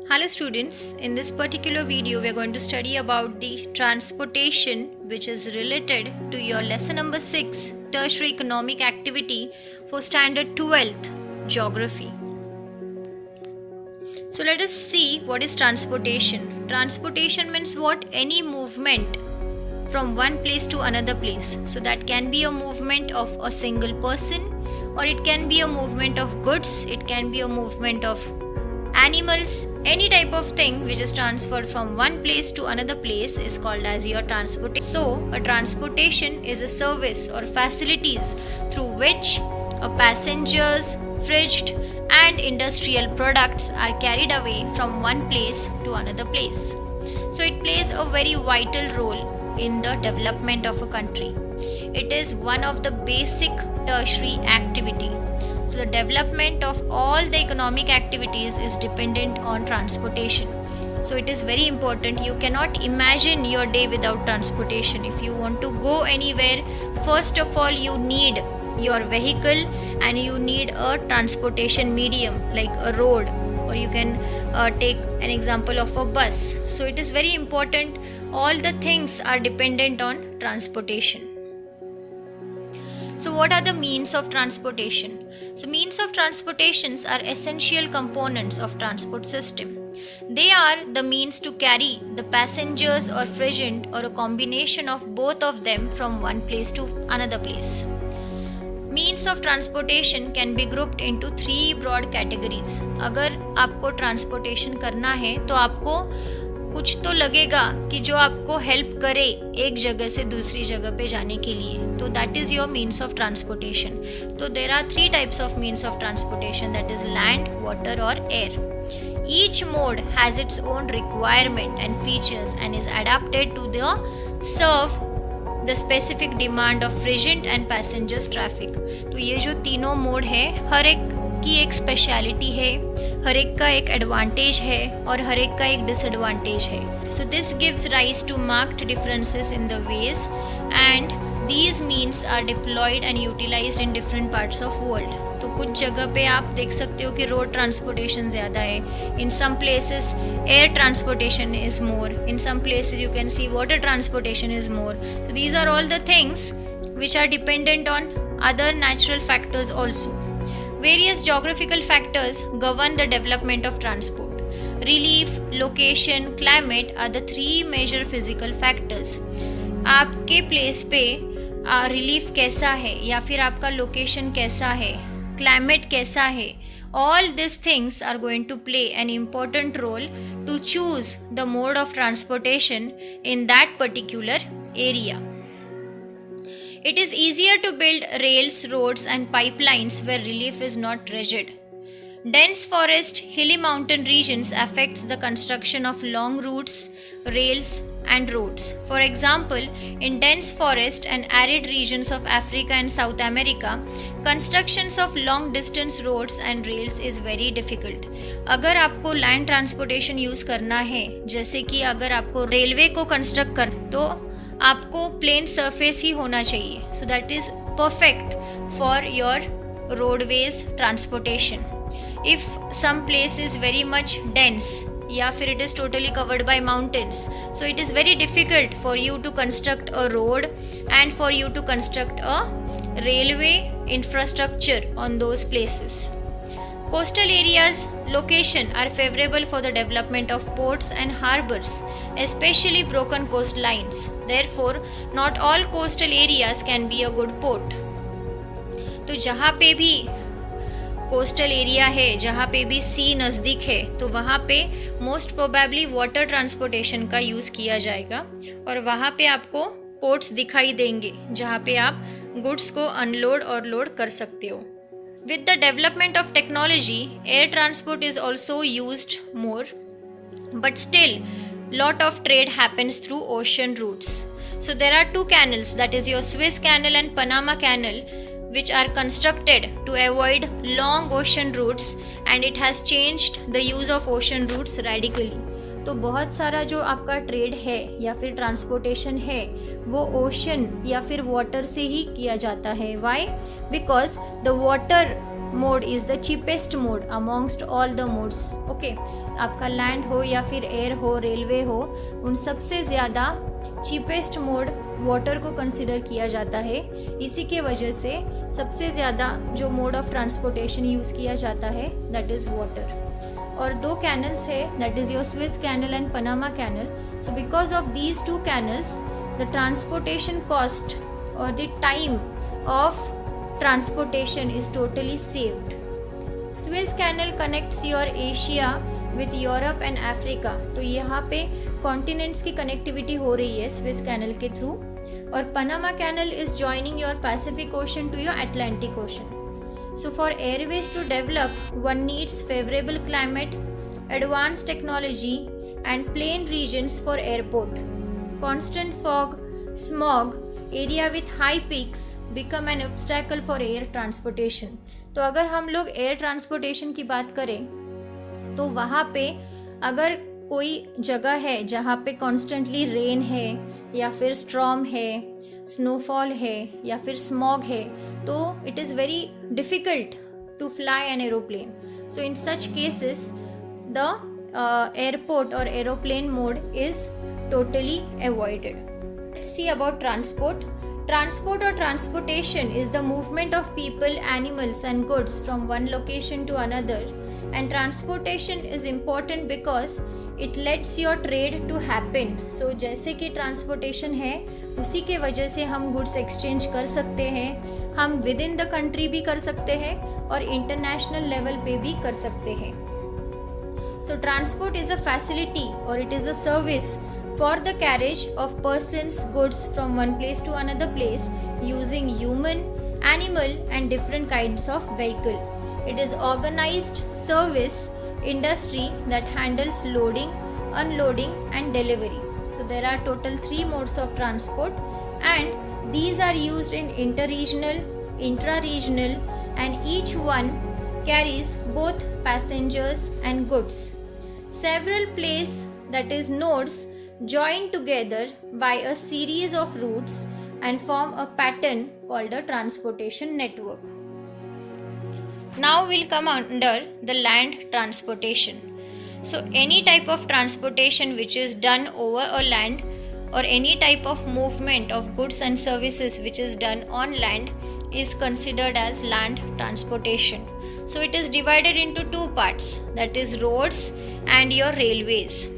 Hello students, in this particular video we are going to study about the transportation which is related to your lesson number 6 tertiary economic activity for standard 12th geography. So let us see what is transportation. Transportation means what? Any movement from one place to another place. So that can be a movement of a single person, or it can be a movement of goods, it can be a movement of animals. Any type of thing which is transferred from one place to another place is called as your transportation. So a transportation is a service or facilities through which a passengers, fridged and industrial products are carried away from one place to another place. So it plays a very vital role in the development of a country. It is one of the basic tertiary activity. So the development of all the economic activities is dependent on transportation. So it is very important. You cannot imagine your day without transportation. If you want to go anywhere, first of all you need your vehicle and you need a transportation medium like a road, or you can take an example of a bus. So it is very important. All the things are dependent on transportation. So what are the means of transportation? So means of transportations are essential components of transport system. They are the means to carry the passengers or freight or a combination of both of them from one place to another place. Means of transportation can be grouped into three broad categories. अगर आपको transportation करना है तो आपको कुछ तो लगेगा कि जो आपको हेल्प करे एक जगह से दूसरी जगह पे जाने के लिए, तो that is your means of transportation. तो there are three types of means of transportation, that is land, water और air. Each mode has its own requirement and features and is adapted to the serve the specific demand of freight and passengers traffic. तो ये जो तीनों mode है, हर एक की एक speciality है, हर एक का एक एडवांटेज है और हर एक का एक डिसएडवांटेज है. So this gives rise to marked differences in the wage and these means are deployed and utilised in different parts of world. तो कुछ जगह पे आप देख सकते हो कि रोड ट्रांसपोर्टेशन ज़्यादा है, in some places air transportation is more, in some places you can see water transportation is more. So these are all the things which are dependent on other natural factors also. Various geographical factors govern the development of transport. Relief, location, climate are the three major physical factors. आपके place पे relief कैसा है या फिर आपका location कैसा है, climate कैसा है, all these things are going to play an important role to choose the mode of transportation in that particular area. It is easier to build rails, roads and pipelines where relief is not rigid. Dense forest, hilly mountain regions affects the construction of long routes, rails and roads. For example, in dense forest and arid regions of Africa and South America, constructions of long distance roads and rails is very difficult. अगर आपको land transportation use करना है, जैसे कि अगर आपको railway को construct कर, तो आपको प्लेन सरफेस ही होना चाहिए. So that is perfect for your roadways transportation. If some place is very much dense या फिर it is totally covered by mountains, so it is very difficult for you to construct a road and for you to construct a railway infrastructure on those places. Coastal areas location are favorable for the development of ports and harbors, especially broken coastlines. Therefore, not all coastal areas can be a good port. तो जहाँ पे भी coastal area है, जहाँ पे भी सी नज़दीक है, तो वहाँ पे मोस्ट प्रोबेबली वाटर ट्रांसपोर्टेशन का यूज़ किया जाएगा और वहाँ पे आपको पोर्ट्स दिखाई देंगे जहाँ पे आप गुड्स को अनलोड और लोड कर सकते हो. With the development of technology, air transport is also used more, but still, lot of trade happens through ocean routes. So there are two canals, that is your Suez Canal and Panama Canal, which are constructed to avoid long ocean routes, and it has changed the use of ocean routes radically. तो बहुत सारा जो आपका trade है या फिर transportation है वो ओशन या फिर वाटर से ही किया जाता है. Why? Because the water mode is the cheapest mode amongst all the modes. Okay, आपका लैंड हो या फिर एयर हो, रेलवे हो, उन सबसे ज़्यादा चीपेस्ट मोड वाटर को कंसिडर किया जाता है। इसी के वजह से सबसे ज़्यादा जो मोड ऑफ ट्रांसपोर्टेशन यूज़ किया जाता है दैट इज़ वाटर। और दो कैनल्स है, that is your Suez canal and Panama canal. So because of these two canals the transportation cost और the time of transportation is totally saved. Suez Canal connects your Asia with Europe and Africa. तो यहाँ पे continents की connectivity हो रही है Swiss canal के through. और Panama canal is joining your Pacific Ocean to your Atlantic Ocean. So for airways to develop, one needs favorable climate, advanced technology and plain regions for airport. Constant fog, smog, area with high peaks become an obstacle for air transportation. तो अगर हम लोग air transportation की बात करें तो वहाँ पे अगर कोई जगह है जहाँ पे कॉन्स्टेंटली रेन है या फिर स्ट्रॉम है, स्नोफॉल है या फिर स्मॉग है, तो it is very difficult to fly an aeroplane. So in such cases the airport और aeroplane mode is totally avoided. Let's see about transport. Transport or transportation is the movement of people, animals and goods from one location to another. And transportation is important because it lets your trade to happen. So जैसे कि transportation है उसी के वजह से हम goods exchange कर सकते हैं, हम within the country भी कर सकते हैं और international level पे भी कर सकते हैं. So transport is a facility or it is a service for the carriage of persons, goods from one place to another place using human, animal and different kinds of vehicle. It is organized service industry that handles loading, unloading and delivery. So there are total 3 modes of transport and these are used in interregional, intra-regional and each one carries both passengers and goods. Several places, that is nodes, join together by a series of routes and form a pattern called a transportation network. Now we'll come under the land transportation. So any type of transportation which is done over a land or any type of movement of goods and services which is done on land is considered as land transportation. So it is divided into 2 parts, that is roads and your railways.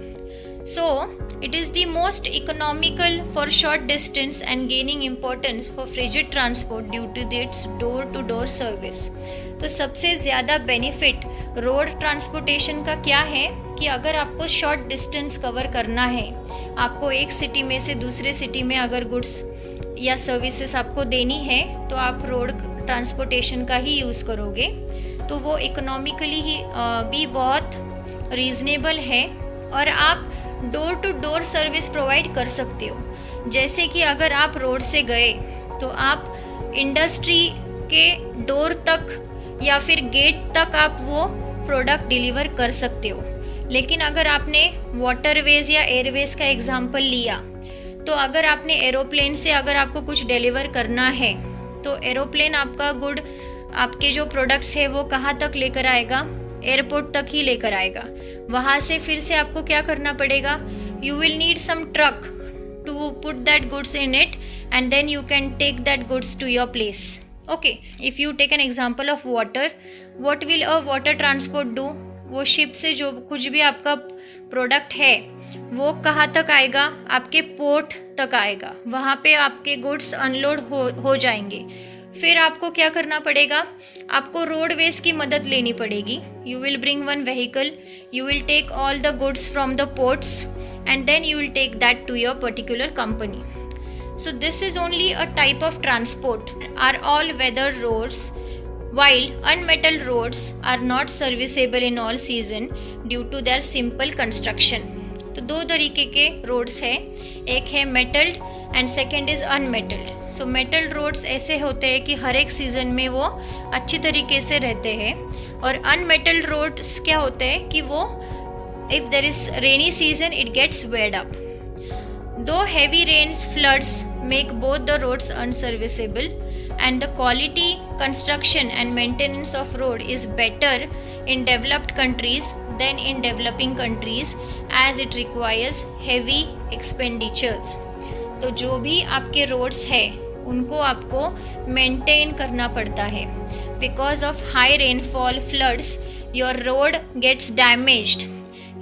So it is the most economical for short distance and gaining importance for freight transport due to its door-to-door service. तो सबसे ज़्यादा benefit road transportation का क्या है कि अगर आपको short distance cover करना है, आपको एक सिटी में से दूसरे सिटी में अगर गुड्स या सर्विसेज आपको देनी है तो आप रोड ट्रांसपोर्टेशन का ही यूज़ करोगे, तो वो इकोनॉमिकली ही भी बहुत रीज़नेबल है और आप door to door service provide कर सकते हो. जैसे कि अगर आप रोड से गए तो आप इंडस्ट्री के डोर तक या फिर गेट तक आप वो प्रोडक्ट डिलीवर कर सकते हो. लेकिन अगर आपने वाटरवेज या एयरवेज का एग्जांपल लिया तो अगर आपने एरोप्लेन से अगर आपको कुछ डिलीवर करना है तो एरोप्लेन आपका गुड, आपके जो प्रोडक्ट्स है वो कहाँ तक लेकर आएगा, एयरपोर्ट तक ही लेकर आएगा. वहाँ से फिर से आपको क्या करना पड़ेगा, you will need some truck to put that goods in it and then you can take that goods to your place. Okay, if you take an example of water, what will a water transport do, वो ship से जो कुछ भी आपका product है वो कहाँ तक आएगा, आपके पोर्ट तक आएगा, वहाँ पे आपके गुड्स अनलोड हो जाएंगे. फिर आपको क्या करना पड़ेगा, आपको रोडवेज की मदद लेनी पड़ेगी. You will bring one vehicle, you will take all the goods from the ports and then you will take that to your particular company. So this is only a type of transport, are all weather roads, while unmetalled roads are not serviceable in all season due to their simple construction. तो दो तरीके के roads है, एक है metalled and second is unmetalled. So metalled roads ऐसे होते हैं कि हर एक सीज़न में वो अच्छी तरीके से रहते हैं, और अनमेटल्ड रोड्स क्या होते हैं कि वो if there is rainy season it gets wet up. Though heavy rains floods make both the roads unserviceable and the quality, construction and maintenance of road is better in developed countries than in developing countries as it requires heavy expenditures. तो जो भी आपके roads है उनको आपको maintain करना पड़ता है. Because of high rainfall, floods, your road gets damaged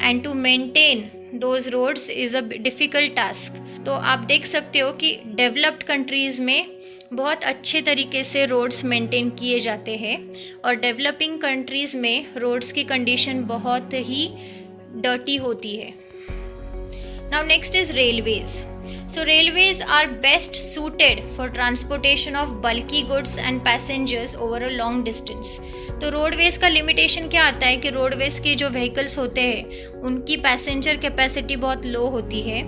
and to maintain those roads is a difficult task. तो आप देख सकते हो कि डेवलप्ड कंट्रीज़ में बहुत अच्छे तरीके से रोड्स मेंटेन किए जाते हैं और डेवलपिंग कंट्रीज़ में रोड्स की कंडीशन बहुत ही डर्टी होती है. Now next is Railways. So railways are best suited for transportation of bulky goods and passengers over a long distance. तो रोडवेज़ का लिमिटेशन क्या आता है कि रोडवेज़ के जो व्हीकल्स होते हैं उनकी पैसेंजर कैपेसिटी बहुत लो होती है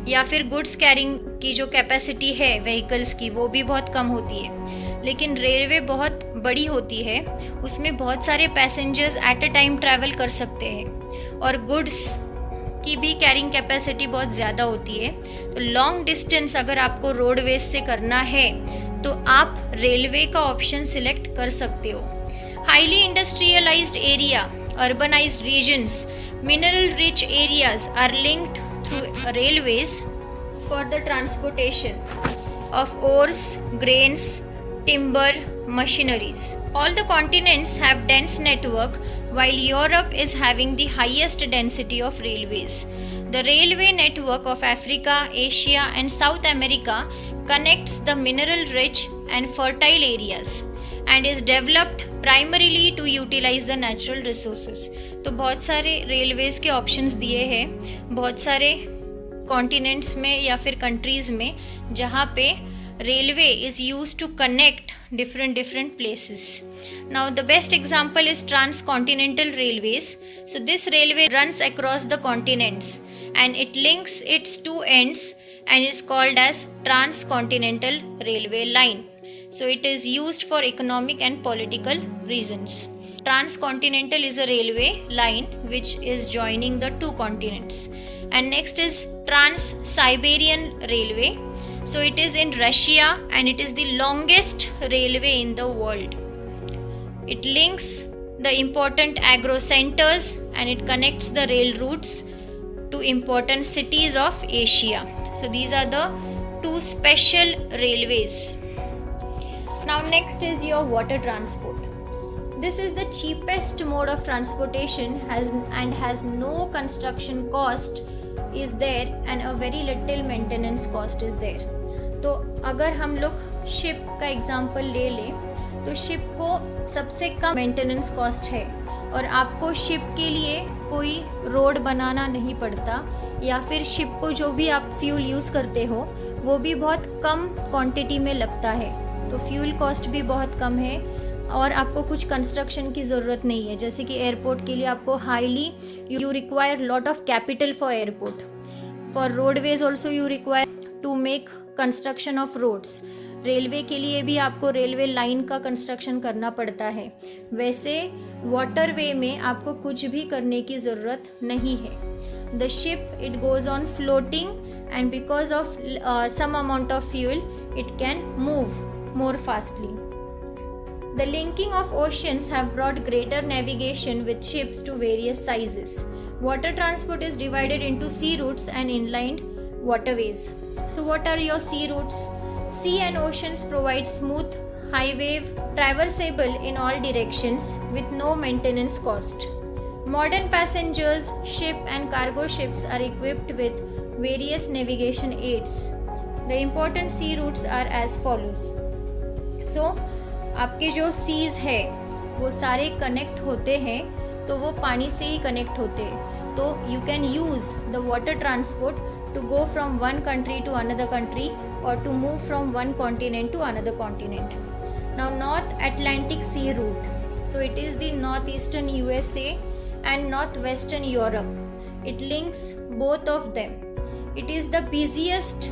या फिर गुड्स कैरिंग की जो कैपेसिटी है व्हीकल्स की वो भी बहुत कम होती है. लेकिन रेलवे बहुत बड़ी होती है, उसमें बहुत सारे passengers at a time travel कर सकते हैं और गुड्स की भी कैरिंग कैपेसिटी बहुत ज़्यादा होती है. तो लॉन्ग डिस्टेंस अगर आपको रोडवेज से करना है तो आप रेलवे का ऑप्शन सिलेक्ट कर सकते हो. Highly industrialised area, urbanised regions, mineral rich areas are linked through railways for the transportation of ores, grains, timber, machineries. All the continents have dense network while Europe is having the highest density of railways. The railway network of Africa, Asia and South America connects the mineral rich and fertile areas and is developed primarily to utilize the natural resources. तो बहुत सारे Railways के options दिए हैं बहुत सारे continents में या फिर कंट्रीज़ में जहाँ पे railway is used to connect different places. Now the best example is transcontinental railways. So this railway runs across the continents and it links its two ends and is called as transcontinental railway line. So it is used for economic and political reasons. Transcontinental is a railway line which is joining the two continents. And next is Trans-Siberian Railway. So it is in Russia and it is the longest railway in the world. It links the important agro centers and it connects the rail routes to important cities of Asia. So these are the two special railways. Now next is your water transport. This is the cheapest mode of transportation and has no construction cost is there and a very little maintenance cost is there. तो अगर हम लोग ship का example ले लें तो ship को सबसे कम मेंटेनेंस कॉस्ट है और आपको शिप के लिए कोई रोड बनाना नहीं पड़ता या फिर शिप को जो भी आप फ्यूल यूज़ करते हो वो भी बहुत कम क्वांटिटी में लगता है. तो फ्यूल कॉस्ट भी बहुत कम है और आपको कुछ कंस्ट्रक्शन की ज़रूरत नहीं है. जैसे कि एयरपोर्ट के लिए आपको highly you require lot of capital for airport. For roadways also you require to make construction of roads. Railway के लिए भी आपको रेलवे लाइन का कंस्ट्रक्शन करना पड़ता है. वैसे वाटरवे में आपको कुछ भी करने की ज़रूरत नहीं है. The ship it goes on floating and because of some amount of fuel it can move more fastly. The linking of oceans have brought greater navigation with ships to various sizes. Water transport is divided into sea routes and inland waterways. So what are your sea routes? Sea and oceans provide smooth, high-wave, traversable in all directions with no maintenance cost. Modern passengers, ship and cargo ships are equipped with various navigation aids. The important sea routes are as follows. सो आपके जो seize है वो सारे connect होते हैं तो वो पानी से ही कनेक्ट होते हैं. तो you can use the water transport to go from one country to another country और to move from one continent to another continent. Now north Atlantic sea route. So it is the north eastern USA and northwestern Europe. It links both of them. It is the busiest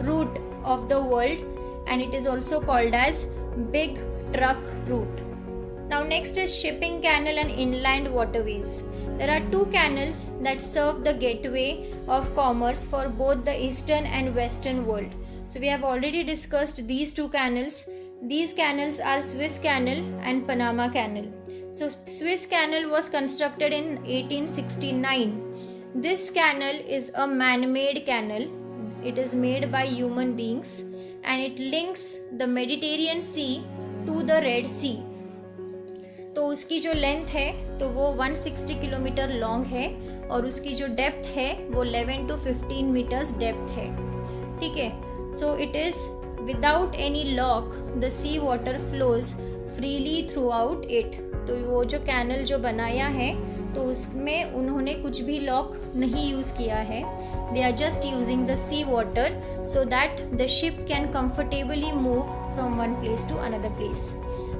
route of the world and it is also called as big truck route. Now next is shipping canal and inland waterways. There are two canals that serve the gateway of commerce for both the eastern and western world. So we have already discussed these two canals. These canals are Suez Canal and Panama Canal. So Suez Canal was constructed in 1869. This canal is a man-made canal. It is made by human beings and it links the Mediterranean Sea to the Red Sea. तो उसकी जो length है तो वो 160 kilometre long है और उसकी जो डेप्थ है वो 11 to 15 मीटर्स डेप्थ है. ठीक है. So it is without any lock the sea water flows freely throughout it. तो वो जो कैनल जो बनाया है तो उसमें उन्होंने कुछ भी लॉक नहीं यूज़ किया है. They are just using the sea water so that the ship can comfortably move from one place to another place.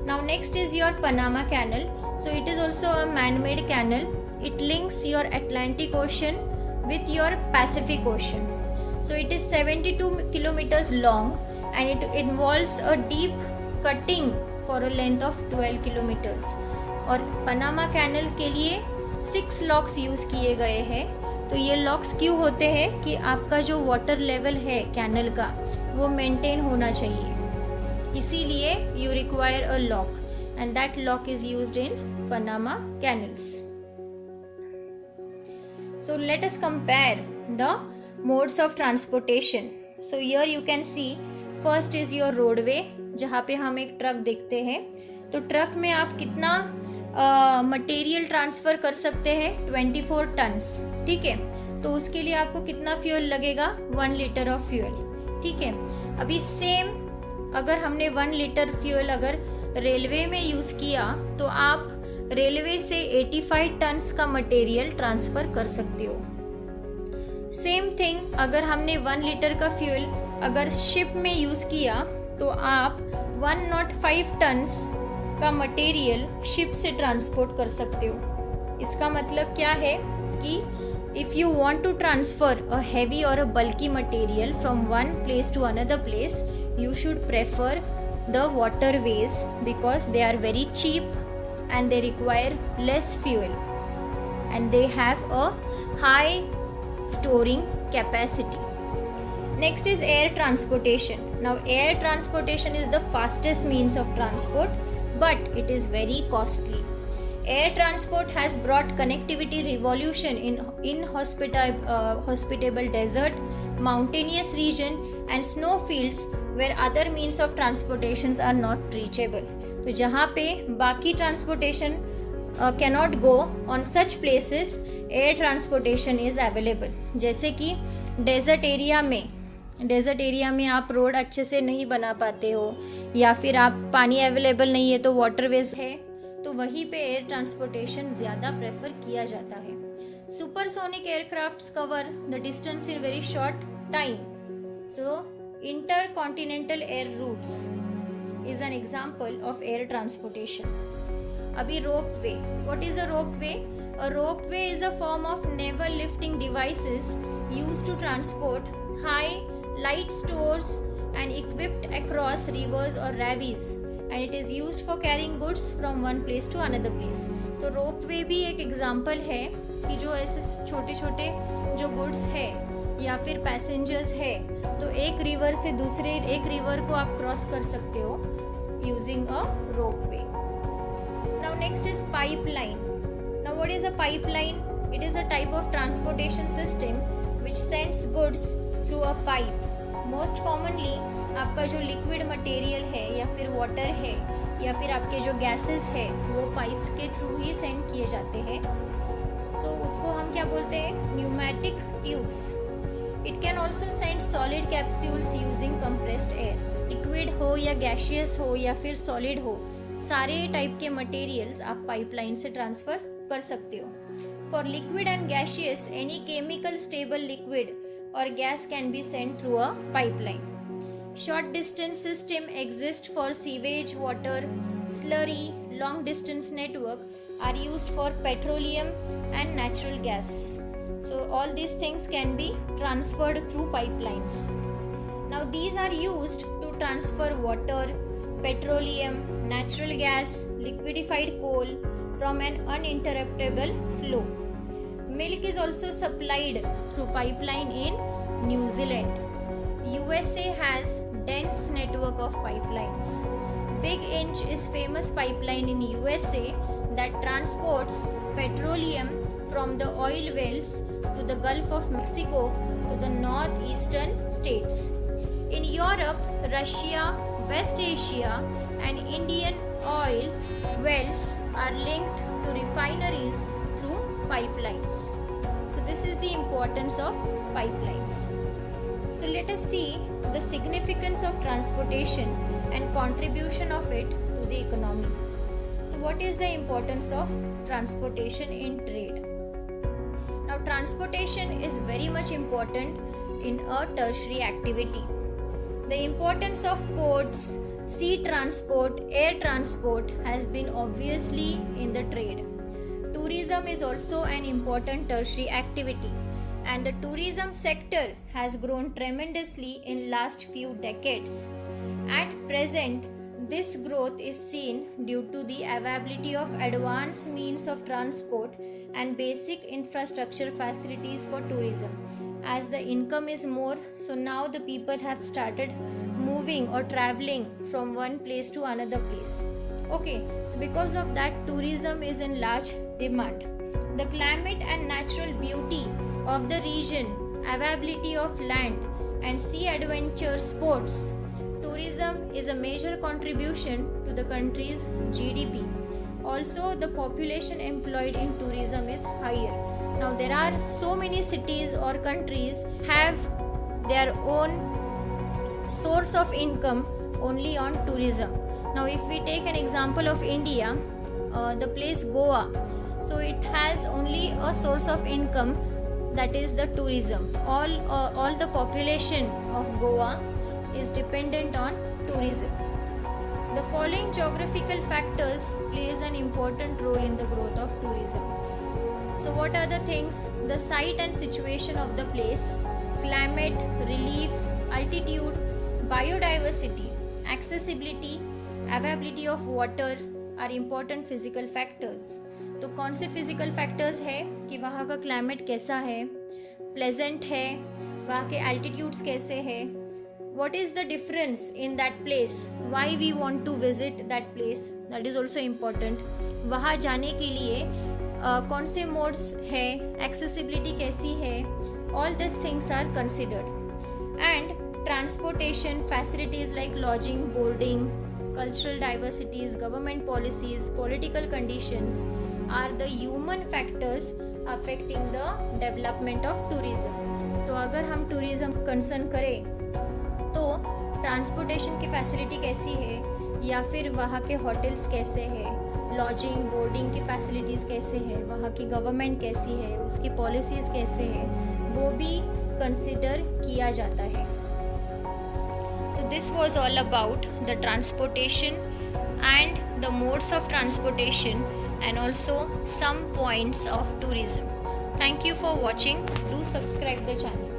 Now next is your Panama Canal. So it is also a man-made canal. It links your Atlantic Ocean with your Pacific Ocean. So it is 72 kilometers long and it involves a deep cutting for a length of 12 kilometers. और Panama Canal के लिए 6 locks use किए गए हैं. तो ये locks क्यों होते हैं कि आपका जो वाटर लेवल है कैनल का वो मेंटेन होना चाहिए, इसीलिए you require a lock and that lock is used in Panama canals. So let us compare the modes of transportation. So here you can see first is your roadway, जहाँ पे हम एक truck देखते हैं. तो ट्रक में आप कितना मटेरियल ट्रांसफ़र कर सकते हैं 24 टन्स. ठीक है. तो उसके लिए आपको कितना फ्यूल लगेगा 1 लीटर ऑफ फ्यूल. ठीक है. अभी सेम अगर हमने 1 लीटर फ्यूल अगर रेलवे में यूज़ किया तो आप रेलवे से 85 टन्स का मटेरियल ट्रांसफ़र कर सकते हो. सेम थिंग अगर हमने 1 लीटर का फ्यूल अगर शिप में यूज़ किया तो आप 105 टन्स का मटेरियल शिप से ट्रांसपोर्ट कर सकते हो. इसका मतलब क्या है कि if you want to transfer a heavy or a bulky material from one place to another place, you should prefer the waterways because they are very cheap and they require less fuel and they have a high storing capacity. Next is air transportation. Now air transportation is the fastest means of transport but it is very costly. Air transport has brought connectivity revolution in hospitable desert, mountainous region and snow fields where other means of transportations are not reachable. तो जहाँ पे बाकी transportation cannot go on such places, air transportation is available. जैसे कि desert area में आप road अच्छे से नहीं बना पाते हो या फिर आप पानी अवेलेबल नहीं है तो वाटरवेज है, तो वहीं पे एयर ट्रांसपोर्टेशन ज़्यादा प्रेफर किया जाता है. Supersonic aircrafts cover the distance in very short time. So intercontinental air routes is an example of air transportation. अभी ropeway. What is a ropeway? A ropeway is a form of naval lifting devices used to transport high light stores and equipped across rivers और ravines and it is used for carrying goods from one place to another place. तो ropeway भी एक example है कि जो ऐसे छोटे छोटे जो गुड्स है या फिर पैसेंजर्स है तो एक रिवर से दूसरे एक रिवर को आप क्रॉस कर सकते हो using a ropeway. Now next is pipeline. Now what is a pipeline? It is a type of transportation system which sends goods through a pipe. Most commonly आपका जो लिक्विड मटेरियल है या फिर वाटर है या फिर आपके जो गैसेस है वो पाइप्स के थ्रू ही सेंड किए जाते हैं. तो उसको हम क्या बोलते हैं? Pneumatic tubes. It can also send solid capsules using compressed air. Liquid हो या गैशियस हो या फिर सॉलिड हो, सारे टाइप के मटेरियल्स आप पाइपलाइन से ट्रांसफ़र कर सकते हो. For liquid and gaseous any chemical stable liquid or gas can be sent through a pipeline. Short distance system exist for sewage, water, slurry, long distance network are used for petroleum and natural gas. So all these things can be transferred through pipelines. Now these are used to transfer water, petroleum, natural gas, liquefied coal from an uninterruptible flow. Milk is also supplied through pipeline in New Zealand. USA has dense network of pipelines. Big Inch is famous pipeline in USA that transports petroleum from the oil wells to the Gulf of Mexico to the northeastern states. In Europe, Russia, West Asia, and Indian oil wells are linked to refineries through pipelines. So this is the importance of pipelines. So let us see the significance of transportation and contribution of it to the economy. So what is the importance of transportation in trade? Now transportation is very much important in a tertiary activity. The importance of ports, sea transport, air transport has been obviously in the trade. Tourism is also an important tertiary activity, and the tourism sector has grown tremendously in last few decades. At present, this growth is seen due to the availability of advanced means of transport and basic infrastructure facilities for tourism. As the income is more, so now the people have started moving or traveling from one place to another place. Okay, so because of that, tourism is in large demand. The climate and natural beauty of the region, availability of land and sea adventure sports, tourism is a major contribution to the country's GDP. Also, the population employed in tourism is higher. Now, there are so many cities or countries have their own source of income only on tourism. Now, if we take an example of India, the place Goa, so it has only a source of income, that is the tourism. All the population of Goa is dependent on tourism. The following geographical factors plays an important role in the growth of tourism. So what are the things? The site and situation of the place, climate, relief, altitude, biodiversity, accessibility, availability of water are important physical factors. तो कौन से physical factors है कि वहाँ का climate कैसा है, pleasant है, वहाँ के एल्टीट्यूड्स कैसे है, what is the difference in that place, why we want to visit that place, that is also important. वहाँ जाने के लिए कौन से मोड्स है, एक्सेसिबिलिटी कैसी है, all these things are considered. And transportation facilities like lodging, boarding, cultural diversities, government policies, political conditions are the human factors affecting the development of tourism. तो अगर हम tourism कंसर्न करें तो ट्रांसपोर्टेशन की facility कैसी है, या फिर वहाँ के होटल्स कैसे हैं, लॉजिंग बोर्डिंग की फैसिलिटीज़ कैसे हैं, वहाँ की गवर्नमेंट कैसी है, उसकी पॉलिसीज़ कैसे हैं, वो भी कंसिडर किया जाता है. So this was all about the transportation and the modes of transportation and also some points of tourism. Thank you for watching. Do subscribe the channel.